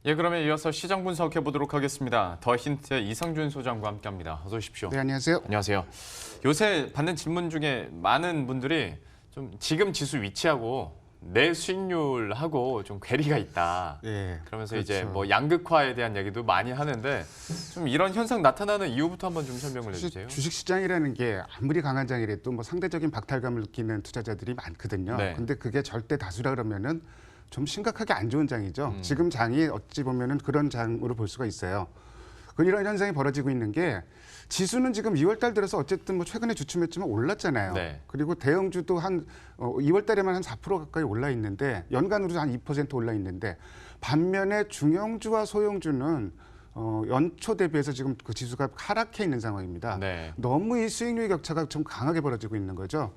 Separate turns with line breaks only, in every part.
예, 그러면 이어서 시장 분석해 보도록 하겠습니다. 더 힌트의 이성준 소장과 함께합니다. 어서 오십시오.
네, 안녕하세요.
안녕하세요. 요새 받는 질문 중에 많은 분들이 좀 지금 지수 위치하고 내 수익률하고 좀 괴리가 있다.
예,
그러면서
그렇죠.
이제 뭐 양극화에 대한 얘기도 많이 하는데 좀 이런 현상 나타나는 이유부터 한번 좀 설명을 해주세요.
주식 시장이라는 게 아무리 강한 장이라도 뭐 상대적인 박탈감을 느끼는 투자자들이 많거든요.
네.
근데 그게 절대 다수라 그러면은 좀 심각하게 안 좋은 장이죠. 지금 장이 어찌 보면은 그런 장으로 볼 수가 있어요. 이런 현상이 벌어지고 있는 게 지수는 지금 2월 달 들어서 어쨌든 뭐 최근에 주춤했지만 올랐잖아요.
네.
그리고 대형주도 한 2월 달에만 한 4% 가까이 올라 있는데 연간으로 한 2% 올라 있는데 반면에 중형주와 소형주는 연초 대비해서 지금 그 지수가 하락해 있는 상황입니다.
네.
너무 이 수익률 격차가 좀 강하게 벌어지고 있는 거죠.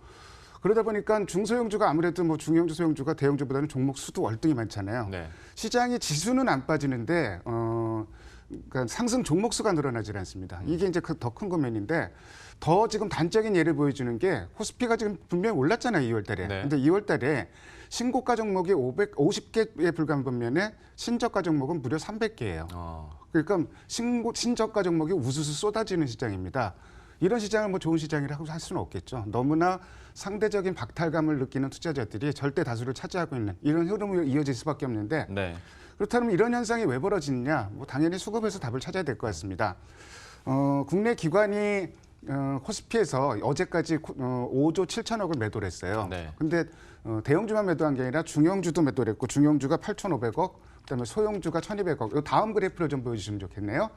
그러다 보니까 중소형주가 아무래도 뭐 중형주, 소형주가 대형주보다는 종목 수도 월등히 많잖아요.
네.
시장이 지수는 안 빠지는데 그러니까 상승 종목 수가 늘어나질 않습니다. 이게 이제 더 큰 고민인데 더 지금 단적인 예를 보여주는 게 코스피가 지금 분명히 올랐잖아요, 2월 달에.
네.
근데 2월 달에 신고가 종목이 550개에 불과한 반면에 신저가 종목은 무려 300개예요. 그러니까 신저가 종목이 우수수 쏟아지는 시장입니다. 이런 시장을 뭐 좋은 시장이라고 할 수는 없겠죠. 너무나 상대적인 박탈감을 느끼는 투자자들이 절대 다수를 차지하고 있는 이런 흐름이 이어질 수밖에 없는데
네.
그렇다면 이런 현상이 왜 벌어지느냐? 뭐 당연히 수급에서 답을 찾아야 될 것 같습니다. 국내 기관이 코스피에서 어제까지 5조 7천억을 매도를 했어요.
네.
근데 대형주만 매도한 게 아니라 중형주도 매도를 했고 중형주가 8,500억, 그다음에 소형주가 1,200억. 이 다음 그래프를 좀 보여주시면 좋겠네요.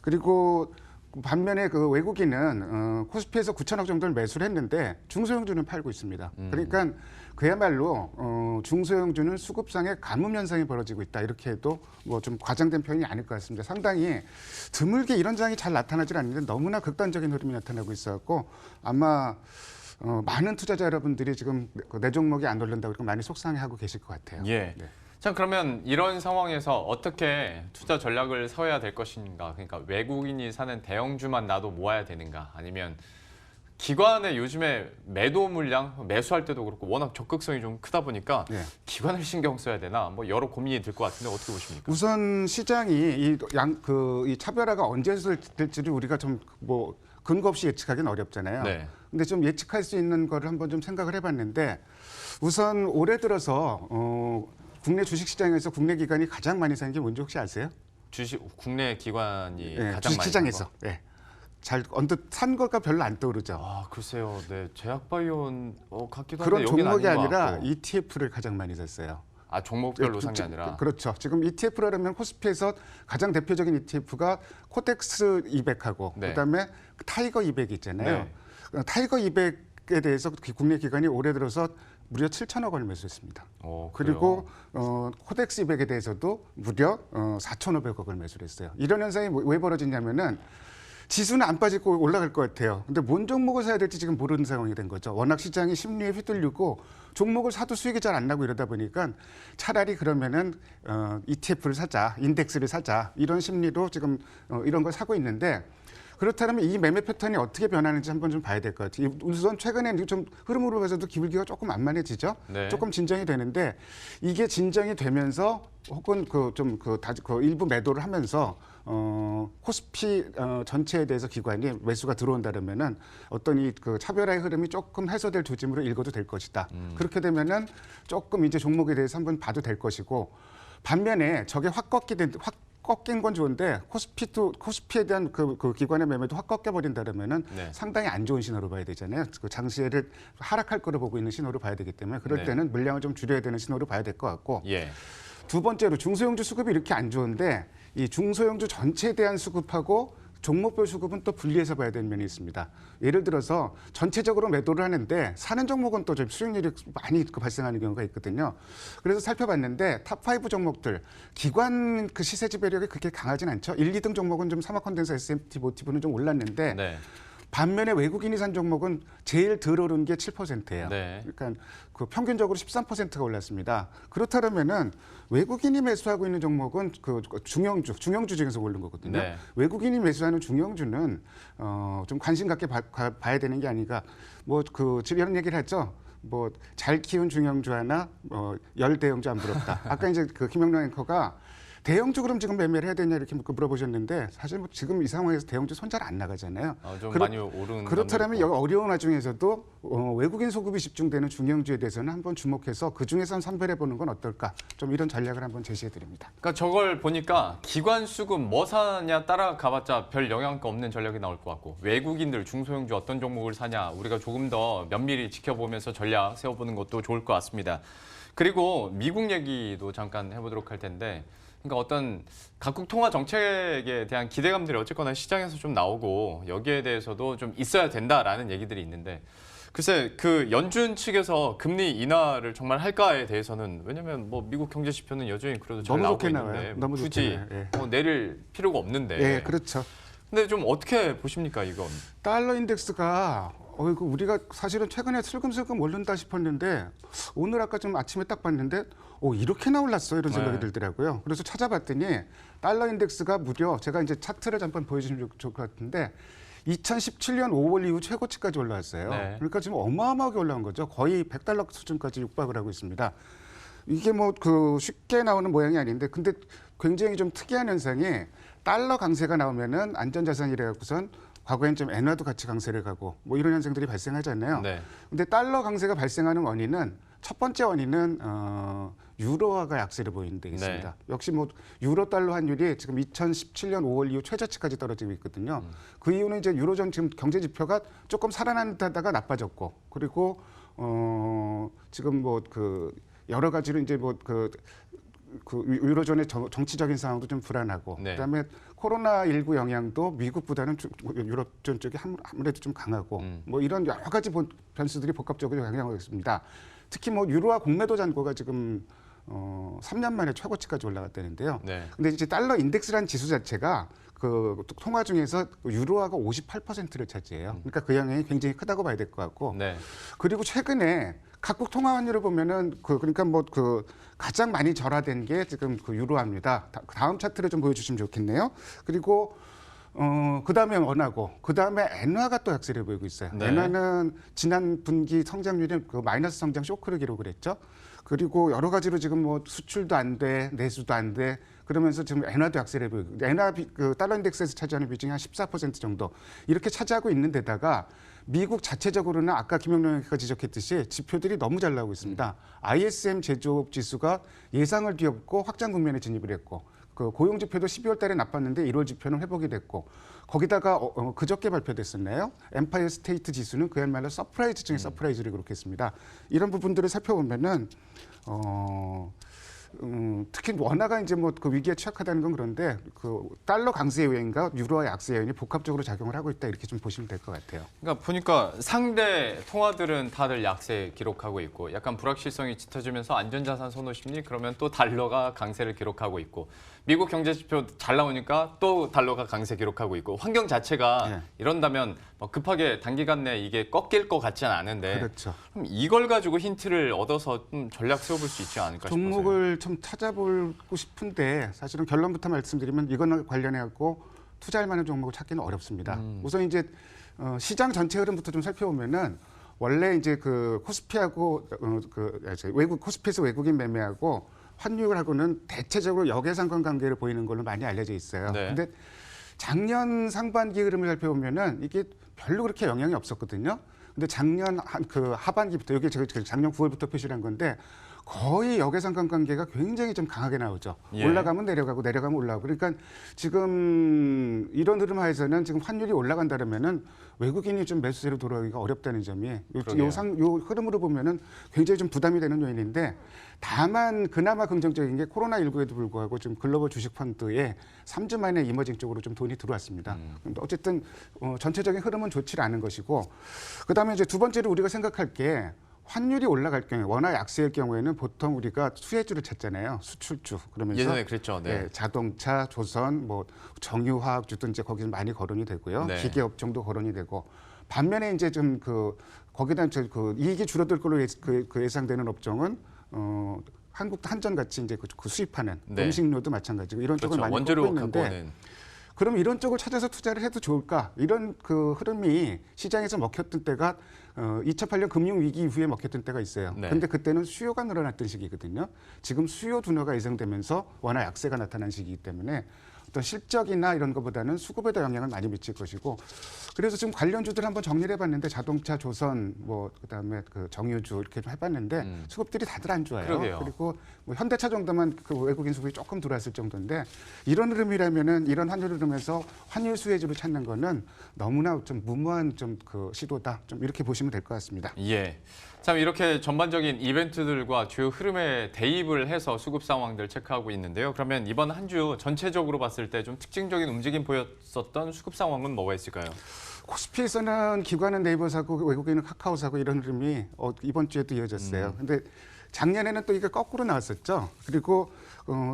그리고 반면에 그 외국인은 코스피에서 9천억 정도를 매수를 했는데 중소형주는 팔고 있습니다. 그러니까 그야말로 중소형주는 수급상의 가뭄 현상이 벌어지고 있다. 이렇게 해도 뭐 좀 과장된 표현이 아닐 것 같습니다. 상당히 드물게 이런 장이 잘 나타나질 않는데 너무나 극단적인 흐름이 나타나고 있어갖고 아마 많은 투자자 여러분들이 지금 내 종목이 안 오른다고 이렇게 많이 속상해하고 계실 것 같아요.
예.
네.
자, 그러면 이런 상황에서 어떻게 투자 전략을 세워야 될 것인가? 그러니까 외국인이 사는 대형주만 나도 모아야 되는가? 아니면 기관의 요즘에 매도 물량, 매수할 때도 그렇고 워낙 적극성이 좀 크다 보니까
네.
기관을 신경 써야 되나? 뭐 여러 고민이 들 것 같은데 어떻게 보십니까?
우선 시장이 이 차별화가 언제 될지를 우리가 좀 뭐 근거 없이 예측하기는 어렵잖아요.
네.
근데 좀 예측할 수 있는 거를 한번 좀 생각을 해봤는데 우선 올해 들어서 국내 주식시장에서 국내 기관이 가장 많이 산 게 뭔지 혹시 아세요?
국내 기관이
네,
가장
주식시장에서.
많이
네. 잘 언뜻 산 거가 별로 안 떠오르죠.
글쎄요. 네. 제약바이오 같기도 한데
그런
여기는
종목이
아닌 것
아니라
같고.
ETF를 가장 많이 샀어요.
종목별로 산 게 아니라.
그렇죠. 지금 ETF라면 코스피에서 가장 대표적인 ETF가 코덱스 200하고
네.
그다음에 타이거 200 있잖아요.
네.
타이거 200에 대해서 국내 기관이 올해 들어서 무려 7천억 원을 매수했습니다. 그리고 코덱스 200에 대해서도 무려 4,500억을 매수를 했어요. 이런 현상이 왜 벌어지냐면은 지수는 안 빠지고 올라갈 것 같아요. 근데 뭔 종목을 사야 될지 지금 모르는 상황이 된 거죠. 워낙 시장이 심리에 휘둘리고 종목을 사도 수익이 잘 안 나고 이러다 보니까 차라리 그러면은 ETF를 사자, 인덱스를 사자 이런 심리로 지금 이런 걸 사고 있는데 그렇다면 이 매매 패턴이 어떻게 변하는지 한번 좀 봐야 될 것 같아요. 우선 최근에 좀 흐름으로 봐서도 기울기가 조금 만만해지죠.
네.
조금 진정이 되는데 이게 진정이 되면서 혹은 그 일부 매도를 하면서 코스피 전체에 대해서 기관이 매수가 들어온다면은 어떤 이 그 차별화의 흐름이 조금 해소될 조짐으로 읽어도 될 것이다. 그렇게 되면은 조금 이제 종목에 대해서 한번 봐도 될 것이고 반면에 저게 확 꺾인 건 좋은데 코스피에 대한 그 기관의 매매도 확 꺾여버린다면은
네.
상당히 안 좋은 신호로 봐야 되잖아요. 그 장세를 하락할 거로 보고 있는 신호로 봐야 되기 때문에 그럴
네.
때는 물량을 좀 줄여야 되는 신호로 봐야 될 것 같고
예.
두 번째로 중소형주 수급이 이렇게 안 좋은데 이 중소형주 전체에 대한 수급하고 종목별 수급은 또 분리해서 봐야 되는 면이 있습니다. 예를 들어서 전체적으로 매도를 하는데 사는 종목은 또 좀 수익률이 많이 발생하는 경우가 있거든요. 그래서 살펴봤는데 탑5 종목들 기관 그 시세 지배력이 그렇게 강하진 않죠. 1, 2등 종목은 좀 사마콘덴사 S&P 모티브는 좀 올랐는데
네.
반면에 외국인이 산 종목은 제일 덜 오른 게 7%예요.
네.
그러니까 그 평균적으로 13%가 올랐습니다. 그렇다면은 외국인이 매수하고 있는 종목은 그 중형주 중에서 오른 거거든요.
네.
외국인이 매수하는 중형주는 좀 관심 갖게 봐야 되는 게 아닌가. 뭐 이런 얘기를 했죠. 뭐 잘 키운 중형주 하나, 열 대형주 안 부럽다. 아까 이제 그 김영란 앵커가 대형주 그럼 지금 매매를 해야 되냐 이렇게 물어보셨는데 사실 뭐 지금 이 상황에서 대형주 손 잘 안 나가잖아요.
좀 많이 오른
그렇다면 여기 어려운 와중에서도 외국인 소급이 집중되는 중형주에 대해서는 한번 주목해서 그 중에선 선별해 보는 건 어떨까? 좀 이런 전략을 한번 제시해 드립니다.
그러니까 저걸 보니까 기관 수급 뭐 사냐 따라가봤자 별 영향가 없는 전략이 나올 것 같고 외국인들 중소형주 어떤 종목을 사냐 우리가 조금 더 면밀히 지켜보면서 전략 세워보는 것도 좋을 것 같습니다. 그리고 미국 얘기도 잠깐 해보도록 할 텐데 그러니까 어떤 각국 통화 정책에 대한 기대감들이 어쨌거나 시장에서 좀 나오고 여기에 대해서도 좀 있어야 된다라는 얘기들이 있는데 글쎄 그 연준 측에서 금리 인하를 정말 할까에 대해서는 왜냐면 뭐 미국 경제 지표는 여전히 그래도 잘
너무
나오고
좋게
있는데
나와요.
뭐
너무
굳이
좋게 나와요. 예.
뭐 내릴 필요가 없는데.
예, 그렇죠.
근데 좀 어떻게 보십니까 이건?
달러 인덱스가 이거 우리가 사실은 최근에 슬금슬금 오른다 싶었는데 오늘 아까 좀 아침에 딱 봤는데 이렇게나 올랐어 이런 생각이
네.
들더라고요. 그래서 찾아봤더니 달러 인덱스가 무려 제가 이제 차트를 잠깐 보여주시면 좋을 것 같은데 2017년 5월 이후 최고치까지 올라왔어요.
네.
그러니까 지금 어마어마하게 올라온 거죠. 거의 100달러 수준까지 육박을 하고 있습니다. 이게 뭐 쉽게 나오는 모양이 아닌데 근데 굉장히 좀 특이한 현상이 달러 강세가 나오면은 안전자산이래 갖고선 과거엔 좀 엔화도 같이 강세를 가고 뭐 이런 현상들이 발생하잖아요.
네.
근데 달러 강세가 발생하는 원인은 첫 번째 원인은 유로화가 약세를 보이는 데 있습니다. 역시 뭐 유로 달러 환율이 지금 2017년 5월 이후 최저치까지 떨어지고 있거든요. 그 이유는 이제 유로존 지금 경제 지표가 조금 살아난다다가 나빠졌고 그리고 지금 뭐 여러 가지로 이제 유로존의 정치적인 상황도 좀 불안하고
네.
그다음에 코로나19 영향도 미국보다는 유럽존 쪽이 아무래도 좀 강하고 뭐 이런 여러 가지 변수들이 복합적으로 영향을 있습니다. 특히 뭐 유로화 공매도 잔고가 지금 3년 만에 최고치까지 올라갔다는데요.
네.
근데 이제 달러 인덱스라는 지수 자체가 통화 중에서 유로화가 58%를 차지해요. 그러니까 그 영향이 굉장히 크다고 봐야 될 것 같고.
네.
그리고 최근에 각국 통화 환율을 보면은 그러니까 가장 많이 절하된 게 지금 유로화입니다. 다음 차트를 좀 보여주시면 좋겠네요. 그리고 그다음에 원화고 그다음에 엔화가 또 약세를 보이고 있어요.
네.
엔화는 지난 분기 성장률이 마이너스 성장 쇼크를 기록을 했죠. 그리고 여러 가지로 지금 뭐 수출도 안 돼, 내수도 안 돼. 그러면서 지금 엔화도 약세를 보이고 엔화 달러 인덱스에서 차지하는 비중이 한 14% 정도 이렇게 차지하고 있는 데다가 미국 자체적으로는 아까 김영룡 의원가 지적했듯이 지표들이 너무 잘 나오고 있습니다. ISM 제조업 지수가 예상을 뒤엎고 확장 국면에 진입을 했고 고용 지표도 12월 달에 나빴는데 1월 지표는 회복이 됐고 거기다가 그저께 발표됐었나요? 엠파이어 스테이트 지수는 그야말로 서프라이즈 중에 서프라이즈를 기록했습니다. 이런 부분들을 살펴보면은 특히 원화가 이제 위기에 취약하다는 건 그런데 달러 강세 요인과 유로화 약세 요인이 복합적으로 작용을 하고 있다 이렇게 좀 보시면 될 것 같아요.
그러니까 보니까 상대 통화들은 다들 약세 기록하고 있고 약간 불확실성이 짙어지면서 안전자산 선호 심리 그러면 또 달러가 강세를 기록하고 있고 미국 경제 지표 잘 나오니까 또 달러가 강세 기록하고 있고 환경 자체가
네.
이런다면 급하게 단기간 내에 이게 꺾일 것 같지는 않은데
그렇죠.
그럼 이걸 가지고 힌트를 얻어서 좀 전략 세워볼 수 있지 않을까 싶어서요.
종목을 좀 찾아보고 싶은데 사실은 결론부터 말씀드리면 이거는 관련해 갖고 투자할 만한 종목을 찾기는 어렵습니다. 우선 이제 시장 전체 흐름부터 좀 살펴보면은 원래 이제 코스피하고 코스피에서 외국인 매매하고 환율하고는 대체적으로 역외상관 관계를 보이는 걸로 많이 알려져 있어요.
네.
근데 작년 상반기 흐름을 살펴보면은 이게 별로 그렇게 영향이 없었거든요. 근데 작년 하반기부터 여기 제가 작년 9월부터 표시를 한 건데 거의 역외상관 관계가 굉장히 좀 강하게 나오죠.
예.
올라가면 내려가고 내려가면 올라가고. 그러니까 지금 이런 흐름 하에서는 지금 환율이 올라간다면은 외국인이 좀 매수세로 돌아오기가 어렵다는 점이 요 흐름으로 보면은 굉장히 좀 부담이 되는 요인인데 다만 그나마 긍정적인 게 코로나19에도 불구하고 좀 글로벌 주식 펀드에 3주 만에 이머징 쪽으로 좀 돈이 들어왔습니다. 근데 어쨌든 전체적인 흐름은 좋지 않은 것이고 그다음에 이제 두 번째로 우리가 생각할 게 환율이 올라갈 경우에 원화 약세일 경우에는 보통 우리가 수혜주를 찾잖아요. 수출주. 그러면서
예전에 그랬죠. 네.
자동차, 조선, 뭐 정유화학주도 이제 거기서 많이 거론이 되고요.
네.
기계업종도 거론이 되고 반면에 이제 좀 거기다 이익이 줄어들 걸로 예상되는 업종은 한국 한전 같이 이제 수입하는
네.
음식료도 마찬가지고 이런 쪽을
그렇죠.
많이
원재료
꼽고 있는데
갖고 오는.
그럼 이런 쪽을 찾아서 투자를 해도 좋을까? 이런 그 흐름이 시장에서 먹혔던 때가 2008년 금융위기 이후에 먹혔던 때가 있어요.
네.
근데 그때는 수요가 늘어났던 시기거든요. 지금 수요 둔화가 예상되면서 워낙 약세가 나타난 시기이기 때문에 어떤 실적이나 이런 것보다는 수급에도 영향을 많이 미칠 것이고, 그래서 지금 관련주들 한번 정리를 해봤는데 자동차, 조선, 뭐 그다음에 그 정유주 이렇게 좀 해봤는데 수급들이 다들 안 좋아요.
그러게요.
그리고 뭐 현대차 정도만 그 외국인 수급이 조금 들어왔을 정도인데, 이런 흐름이라면은 이런 환율 흐름에서 환율 수혜주를 찾는 거는 너무나 좀 무모한 좀 그 시도다, 좀 이렇게 보시면 될 것 같습니다.
예. 참 이렇게 전반적인 이벤트들과 주요 흐름에 대입을 해서 수급 상황들 체크하고 있는데요. 그러면 이번 한 주 전체적으로 봤을 때 좀 특징적인 움직임 보였었던 수급 상황은 뭐가 있을까요?
코스피에서는 기관은 네이버 사고 외국인은 카카오 사고 이런 흐름이 이번 주에도 이어졌어요. 근데 작년에는 또 이게 거꾸로 나왔었죠. 그리고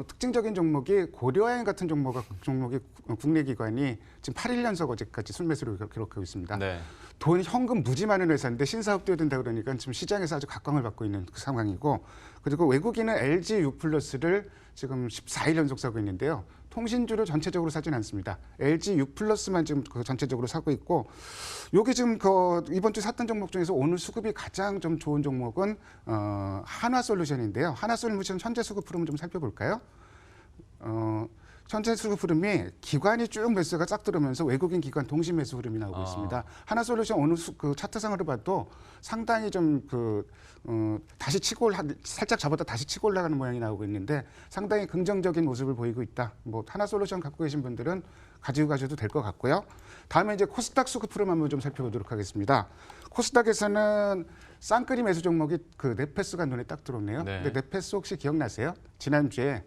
특징적인 종목이 고려아연 같은 종목이 국내 기관이 지금 8일 연속 어제까지 순매수를 기록하고 있습니다.
네.
돈 현금 무지 많은 회사인데 신사업 뛰어야 된다 그러니까 지금 시장에서 아주 각광을 받고 있는 그 상황이고, 그리고 외국인은 LG U+를 지금 14일 연속 사고 있는데요. 통신주를 전체적으로 사진 않습니다. LG U+만 지금 그 전체적으로 사고 있고, 여기 지금 그 이번 주 샀던 종목 중에서 오늘 수급이 가장 좀 좋은 종목은 한화솔루션인데요. 한화솔루션 현재 수급 흐름을 좀 살펴볼까요? 현재 수급 흐름이 기관이 쭉 매수가 쫙 들어오면서 외국인 기관 동시 매수 흐름이 나오고 있습니다. 하나솔루션 오늘 그 차트상으로 봐도 상당히 좀 다시 살짝 잡았다 다시 치고 올라가는 모양이 나오고 있는데 상당히 긍정적인 모습을 보이고 있다. 뭐 하나솔루션 갖고 계신 분들은 가지고 가셔도 될 것 같고요. 다음에 이제 코스닥 수급 흐름 한번 좀 살펴보도록 하겠습니다. 코스닥에서는 쌍끌이 매수 종목이 그 네페스가 눈에 딱 들어오네요.
네.
근데 네페스 혹시 기억나세요? 지난주에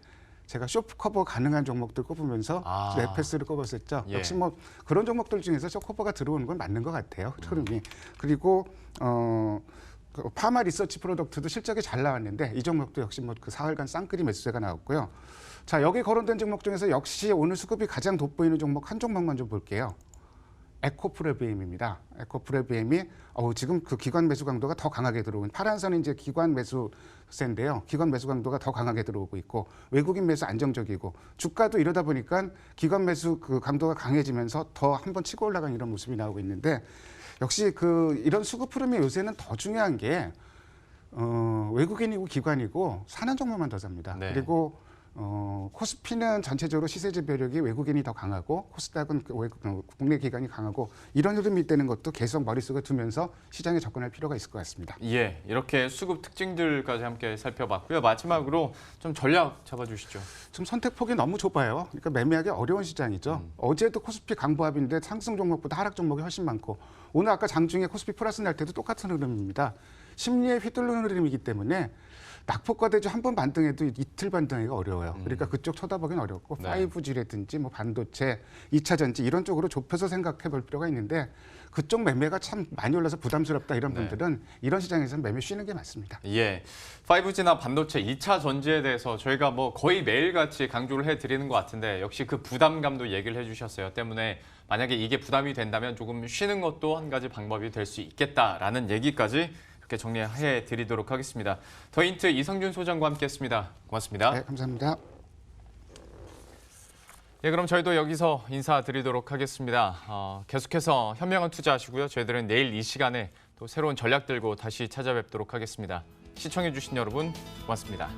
제가 쇼프 커버 가능한 종목들 꼽으면서 네페스를 꼽았었죠.
예.
역시 뭐 그런 종목들 중에서 쇼 커버가 들어오는 건 맞는 것 같아요. 흐름이. 그리고 그 파마 리서치 프로덕트도 실적이 잘 나왔는데 이 종목도 역시 뭐 그 사흘간 쌍끌이 매수세가 나왔고요. 자, 여기 거론된 종목 중에서 역시 오늘 수급이 가장 돋보이는 종목 한 종목만 좀 볼게요. 에코프로비엠입니다. 에코프로비엠이 지금 그 기관 매수 강도가 더 강하게 들어오고, 파란 선은 이제 기관 매수세인데요. 기관 매수 강도가 더 강하게 들어오고 있고 외국인 매수 안정적이고, 주가도 이러다 보니까 기관 매수 그 강도가 강해지면서 더 한번 치고 올라가는 이런 모습이 나오고 있는데, 역시 그 이런 수급 흐름이 요새는 더 중요한 게 외국인이고 기관이고 사는 종목만 더 삽니다.
네.
그리고 코스피는 전체적으로 시세 지배력이 외국인이 더 강하고 코스닥은 국내 기관이 강하고, 이런 흐름이 있다는 것도 계속 머릿속에 두면서 시장에 접근할 필요가 있을 것 같습니다.
예, 이렇게 수급 특징들까지 함께 살펴봤고요. 마지막으로 좀 전략 잡아주시죠.
지금 선택폭이 너무 좁아요. 그러니까 매매하기 어려운 시장이죠. 어제도 코스피 강보합인데 상승 종목보다 하락 종목이 훨씬 많고, 오늘 아까 장중에 코스피 플러스 날 때도 똑같은 흐름입니다. 심리에 휘둘르는 흐름이기 때문에 낙폭과대주 한 번 반등해도 이틀 반등하기가 어려워요. 그러니까 그쪽 쳐다보기는 어렵고
네.
5G라든지 뭐 반도체, 2차 전지 이런 쪽으로 좁혀서 생각해 볼 필요가 있는데, 그쪽 매매가 참 많이 올라서 부담스럽다 이런 분들은 이런 시장에서는 매매 쉬는 게 맞습니다.
예, 5G나 반도체, 2차 전지에 대해서 저희가 뭐 거의 매일같이 강조를 해드리는 것 같은데, 역시 그 부담감도 얘기를 해주셨어요. 때문에 만약에 이게 부담이 된다면 조금 쉬는 것도 한 가지 방법이 될 수 있겠다라는 얘기까지 이렇게 정리해 드리도록 하겠습니다. 더 힌트 이성준 소장과 함께했습니다. 고맙습니다.
네, 감사합니다.
예, 그럼 저희도 여기서 인사드리도록 하겠습니다. 계속해서 현명한 투자하시고요. 저희들은 내일 이 시간에 또 새로운 전략 들고 다시 찾아뵙도록 하겠습니다. 시청해주신 여러분 고맙습니다.